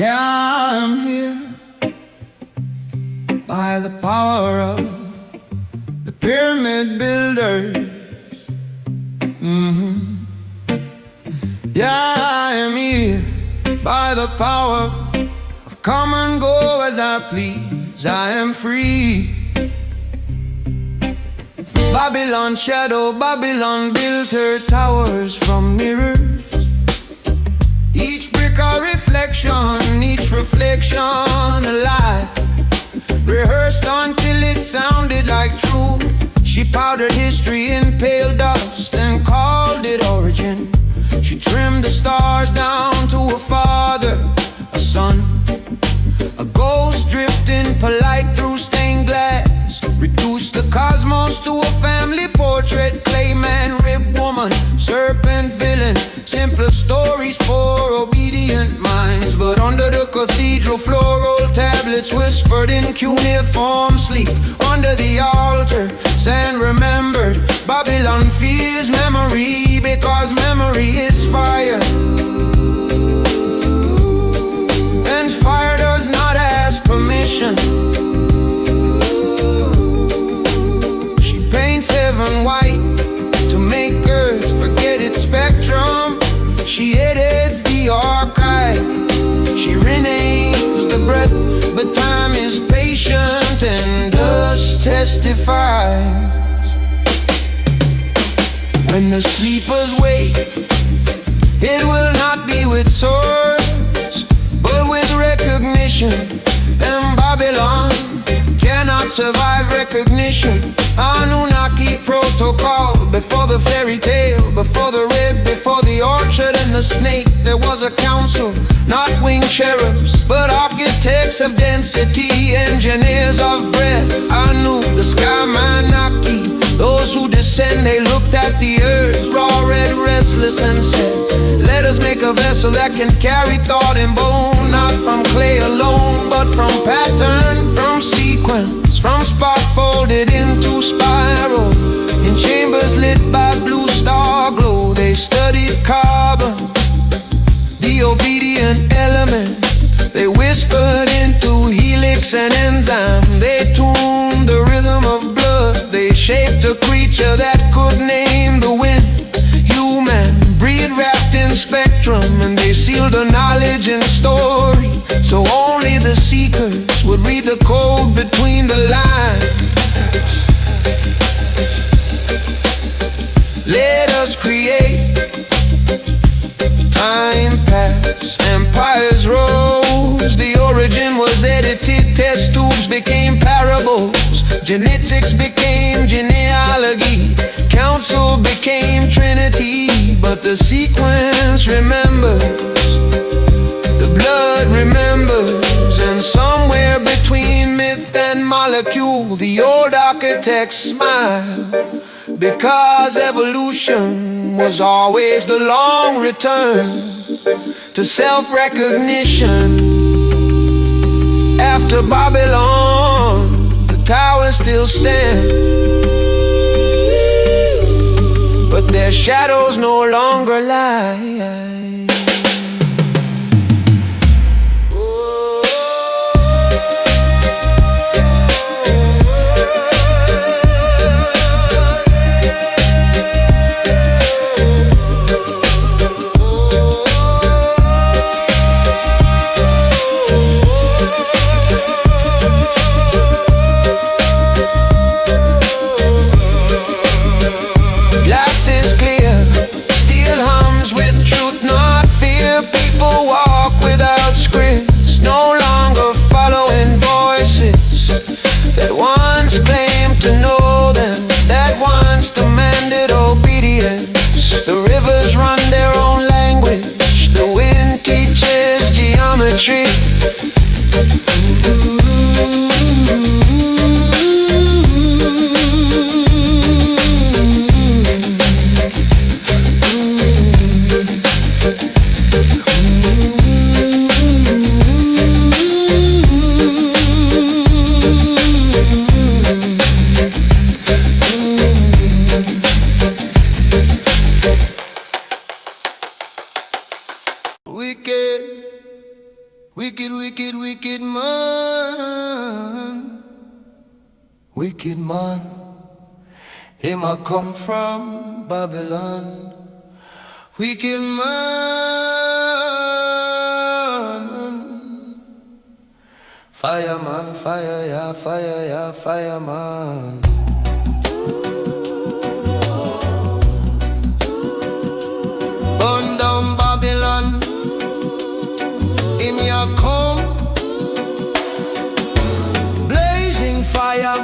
Yeah, I'm here by the power of the pyramid builders. Yeah, I am here by the power of come and go as I please. I am free. Babylon shadow, Babylon built her towers from mirrors. Each brick a reflection, each reflection a lie. Rehearsed until it sounded like truth. She powdered history in pale dust and called it origin. She trimmed the stars down to a father, a son, a ghost drifting polite through stained glass. Reduced the cosmos to a family portrait. Clayman, rib woman, serpent villain. Simple stories for obedient minds. But under the cathedral floor, old tablets whispered in cuneiform sleep. Under the altar, sand remembered. Babylon fears memory because memory is fire, and fire does not ask permission. She paints heaven white to make earth forget its spectrum. She edits the archive, she renames the breath. But time is patient and does testify. When the sleepers wake, it will not be with swords, but with recognition. And Babylon cannot survive recognition. Anunnaki protocol, before the fairy tale, before the rib, before the orchard and the snake. There was a council, not winged cherubs, but architects of density, engineers of breath. Anu, the sky Manaki. Those who descend, they looked at the earth, raw, red, restless, and said, let us make a vessel that can carry thought and bone. Not from clay alone, but from pattern, from sequence, from spark folded into spiral. In chambers lit by blue star glow, they studied carbon, the obedient element. They whispered into helix and enzyme. They tuned the rhythm of blood. They shaped a creature that could name the wind. Human, breed wrapped in spectrum. And they sealed the knowledge in story, so only the seekers would read the code between the lines. Let us create. Time passed, empires rose. The origin was edited, test tubes became parables. Genetics became genealogy, council became trinity. But the sequence remembers, the blood remembers. And somewhere between myth and molecule, the old architects smile, because evolution was always the long return to self-recognition. After Babylon, the towers still stand, but their shadows no longer lie. Tree. I come from Babylon. Wicked man, fireman, fire, yeah, fire, yeah, fireman. Burn down Babylon, him ya come. Blazing fire,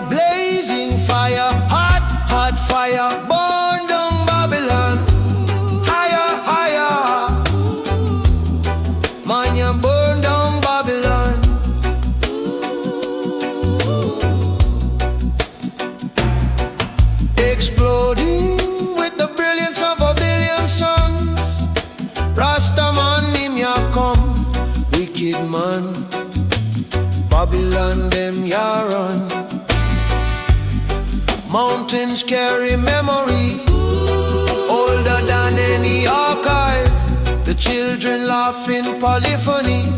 hot, hot fire. Burn down Babylon, higher, higher. Man, you burn down Babylon. Exploding with the brilliance of a billion suns. Rastaman, him ya come. Wicked man, Babylon, them ya run. Mountains carry memory, older than any archive. The children laugh in polyphony,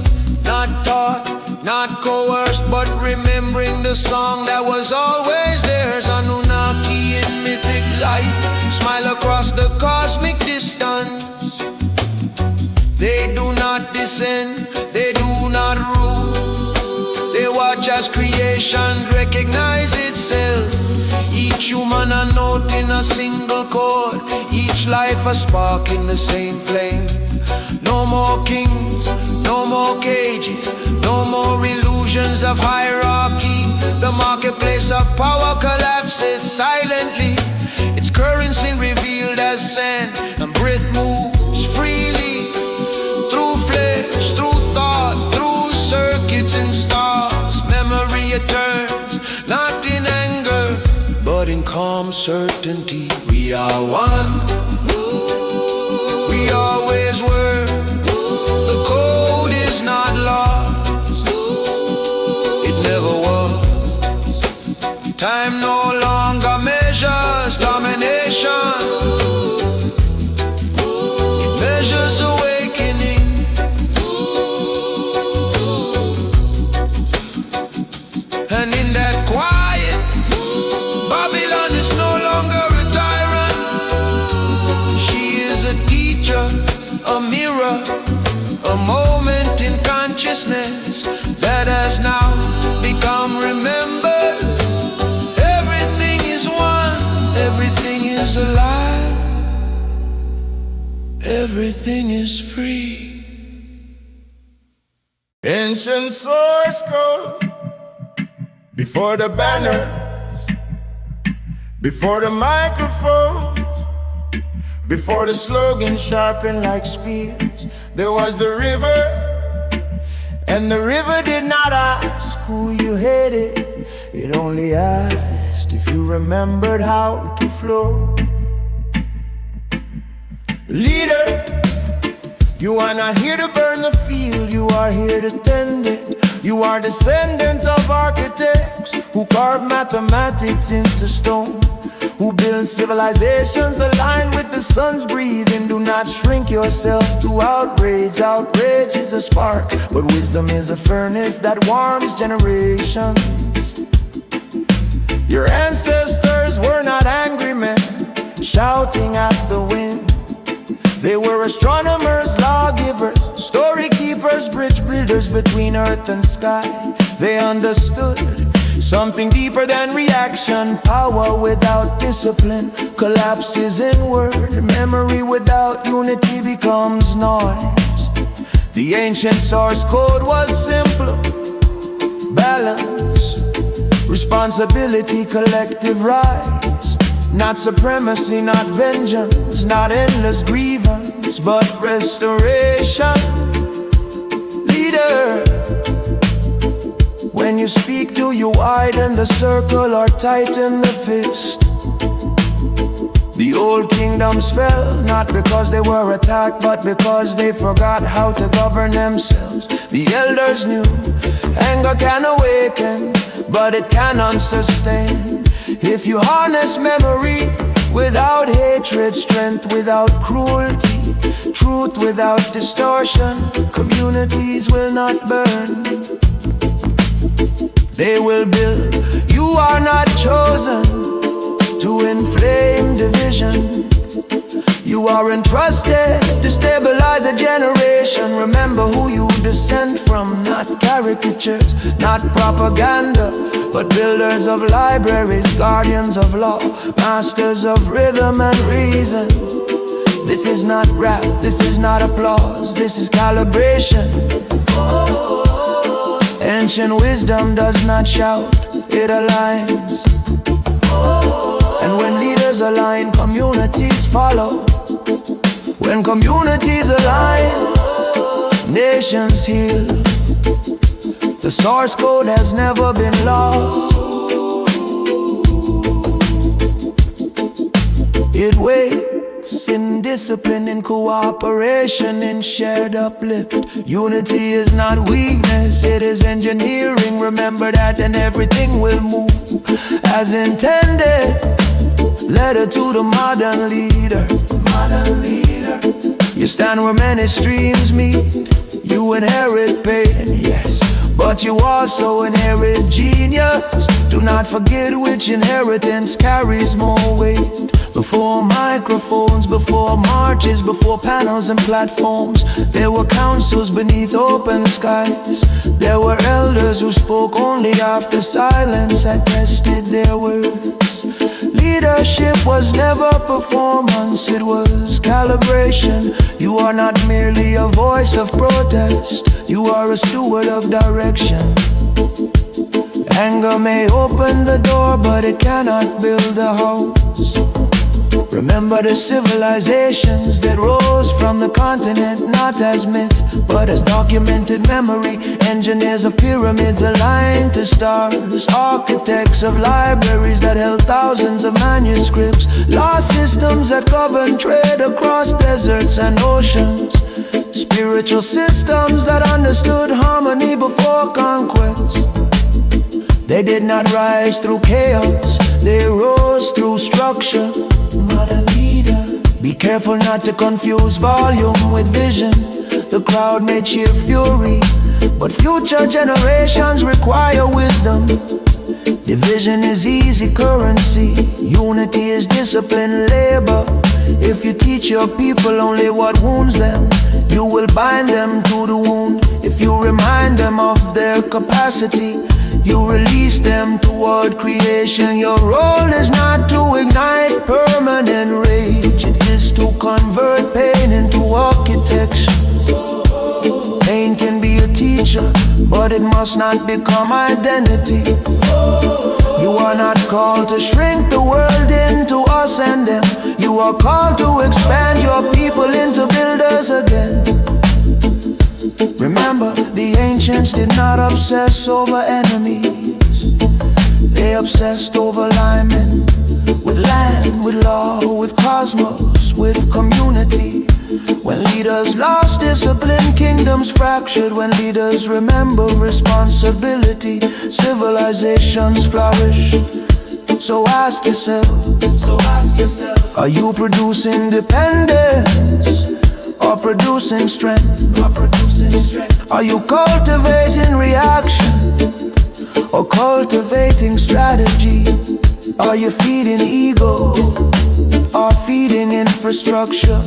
not taught, not coerced, but remembering the song that was always theirs. Anunnaki in mythic light, smile across the cosmic distance. They do not descend, they do not rule. They watch as creation recognize itself. Each human a note in a single chord, each life a spark in the same flame. No more kings, no more cages, no more illusions of hierarchy. The marketplace of power collapses silently, its currency revealed as sand, and breath moves freely through flesh, through thought, through circuits and stars. Memory returns, not in anger, but in calm certainty. We are one, we always were. The code is not lost, it never was. Time no longer measures domination, it measures awakening. And in that quiet, Babylon is no longer a tyrant. She is a teacher, a mirror, a moment in consciousness that has now become remembered. Everything is one, everything is alive, everything is free. Ancient source code, before the banners, before the microphones, before the slogan sharpened like spears, there was the river, and the river did not ask who you hated. It only asked if you remembered how to flow. Leader, you are not here to burn the field, you are here to tend it. You are descendant of architects who carve mathematics into stone, who build civilizations aligned with the sun's breathing. Do not shrink yourself to outrage. Outrage is a spark, but wisdom is a furnace that warms generations. Your ancestors were not angry men shouting at the wind. They were astronomers, lawgivers, story keepers, bridge builders between earth and sky. They understood something deeper than reaction. Power without discipline collapses inward. Memory without unity becomes noise. The ancient source code was simple: balance, responsibility, collective rise. Not supremacy, not vengeance, not endless grievance, but restoration. Leader, when you speak, do you widen the circle or tighten the fist? The old kingdoms fell, not because they were attacked, but because they forgot how to govern themselves. The elders knew anger can awaken, but it cannot sustain. If you harness memory without hatred, strength without cruelty, truth without distortion, communities will not burn, they will build. You are not chosen to inflame division. You are entrusted to stabilize a generation. Remember who you descend from, not caricatures, not propaganda, but builders of libraries, guardians of law, masters of rhythm and reason. This is not rap, this is not applause, this is calibration. Ancient wisdom does not shout, it aligns. And when leaders align, communities follow. When communities align, nations heal. The source code has never been lost. It waits in discipline, in cooperation, in shared uplift. Unity is not weakness, it is engineering. Remember that and everything will move as intended. Letter to the modern leader. You stand where many streams meet. You inherit pain, yes, but you also inherit genius. Do not forget which inheritance carries more weight. Before microphones, before marches, before panels and platforms, there were councils beneath open skies. There were elders who spoke only after silence had tested their words. Leadership was never performance, it was calibration. You are not merely a voice of protest, you are a steward of direction. Anger may open the door, but it cannot build a house. Remember the civilizations that rose from the continent, not as myth, but as documented memory. Engineers of pyramids aligned to stars, architects of libraries that held thousands of manuscripts, law systems that govern trade across deserts and oceans, spiritual systems that understood harmony before conquest. They did not rise through chaos, they rose through structure. Modern leader, be careful not to confuse volume with vision. The crowd may cheer fury, but future generations require wisdom. Division is easy currency, unity is disciplined labor. If you teach your people only what wounds them, you will bind them to the wound. If you remind them of their capacity, you release them toward creation. Your role is not to ignite permanent rage, it is to convert pain into architecture. Pain can be a teacher, but it must not become identity. You are not called to shrink the world into us and them. You are called to expand your people into builders again. Remember, the ancients did not obsess over enemies. They obsessed over alignment, with land, with law, with cosmos, with community. When leaders lost discipline, kingdoms fractured. When leaders remember responsibility, civilizations flourish. So ask yourself, are you producing dependence or producing strength? Are you cultivating reaction or cultivating strategy? Are you feeding ego or feeding infrastructure?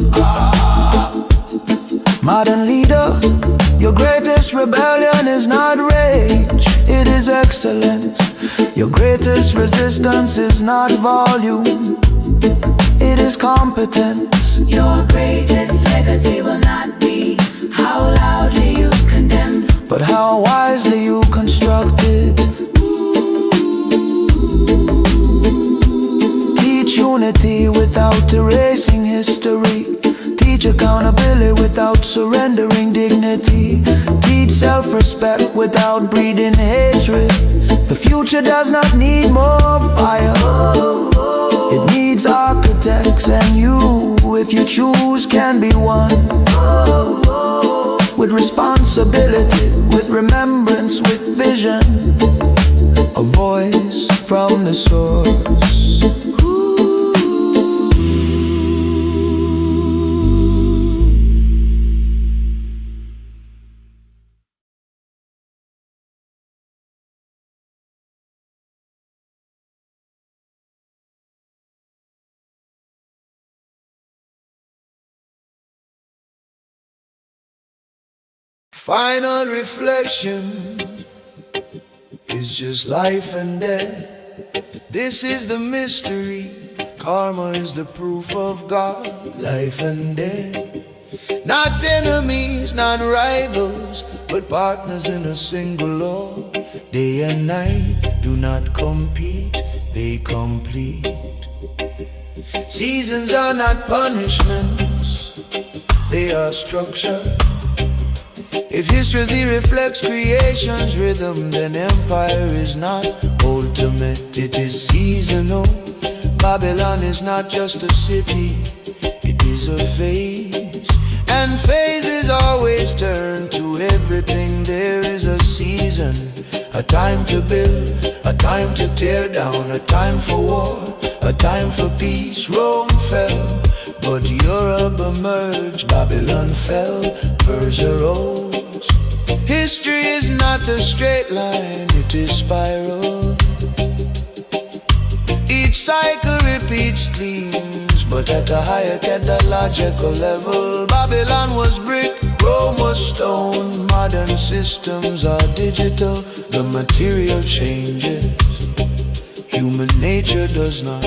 Modern leader, your greatest rebellion is not rage, it is excellence. Your greatest resistance is not volume, it is competence. Your greatest legacy will not be how loudly you condemn, but how wisely you construct it. Teach unity without erasing history. Teach accountability without surrendering dignity. Teach self-respect without breeding hatred. The future does not need more fire, it needs architects, and you, if you choose, can be one. With responsibility, with remembrance, with vision, a voice from the source. Final reflection is just life and death. This is the mystery. Karma is the proof of God, life and death. Not enemies, not rivals, but partners in a single law. Day and night do not compete, they complete. Seasons are not punishments, they are structure. If history reflects creation's rhythm, then empire is not ultimate, it is seasonal. Babylon is not just a city, it is a phase. And phases always turn to everything. There is a season, a time to build, a time to tear down, a time for war, a time for peace. Rome fell, but Europe emerged. Babylon fell, Persia rose. History is not a straight line, it is spiral. Each cycle repeats themes, but at a higher logical level. Babylon was brick, Rome was stone. Modern systems are digital, the material changes, human nature does not.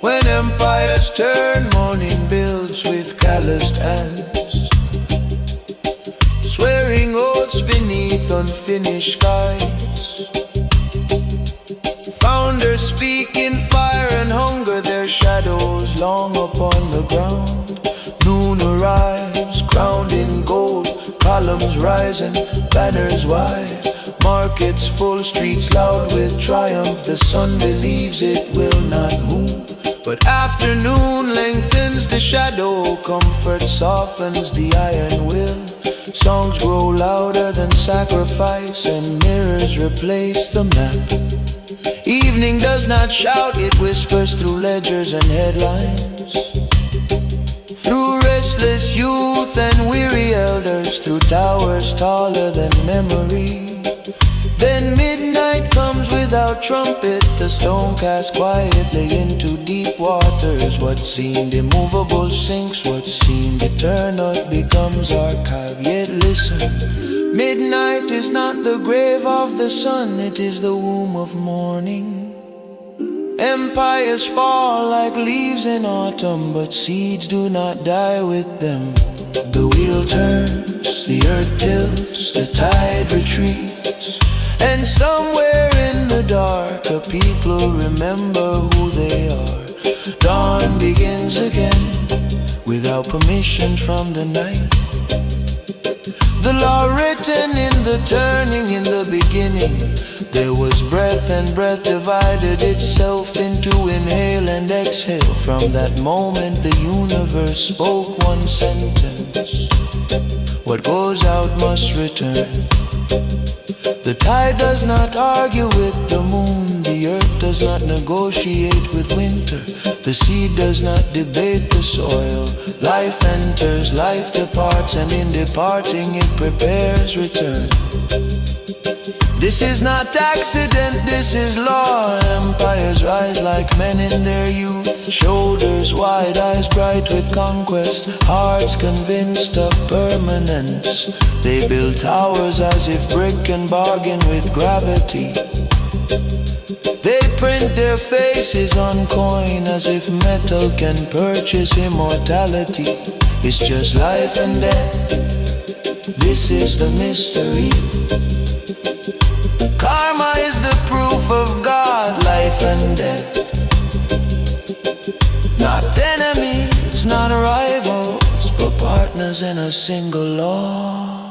When empires turn, morning builds with calloused hands, swearing oaths beneath unfinished skies. Founders speak in fire and hunger, their shadows long upon the ground. Noon arrives, crowned in gold, columns rising, banners wide. Markets full, streets loud with triumph. The sun believes it will not move, but afternoon lengthens the shadow. Comfort softens the iron will. Songs grow louder than sacrifice, and mirrors replace the map. Evening does not shout, it whispers through ledgers and headlines. Through restless youth and weary elders, through towers taller than memory. Then midnight comes without trumpet, the stone cast quietly into deep waters. What seemed immovable sinks, what seemed eternal becomes archive. Yet listen, midnight is not the grave of the sun, it is the womb of morning. Empires fall like leaves in autumn, but seeds do not die with them. The wheel turns, the earth tilts, the tide retreats, and somewhere in the dark a people remember who they are. Dawn begins again, without permission from the night. The law written in the turning, in the beginning there was breath, and breath divided itself into inhale and exhale. From that moment the universe spoke one sentence: what goes out must return. The tide does not argue with the moon, the earth does not negotiate with winter, the seed does not debate the soil. Life enters, life departs, and in departing it prepares return. This is not accident, this is law. Empires rise like men in their youth, shoulders wide, eyes bright with conquest, hearts convinced of permanence. They build towers as if brick can bargain with gravity. They print their faces on coin as if metal can purchase immortality. It's just life and death, this is the mystery. Karma is the proof of God, life and death. Not enemies, not rivals, but partners in a single law.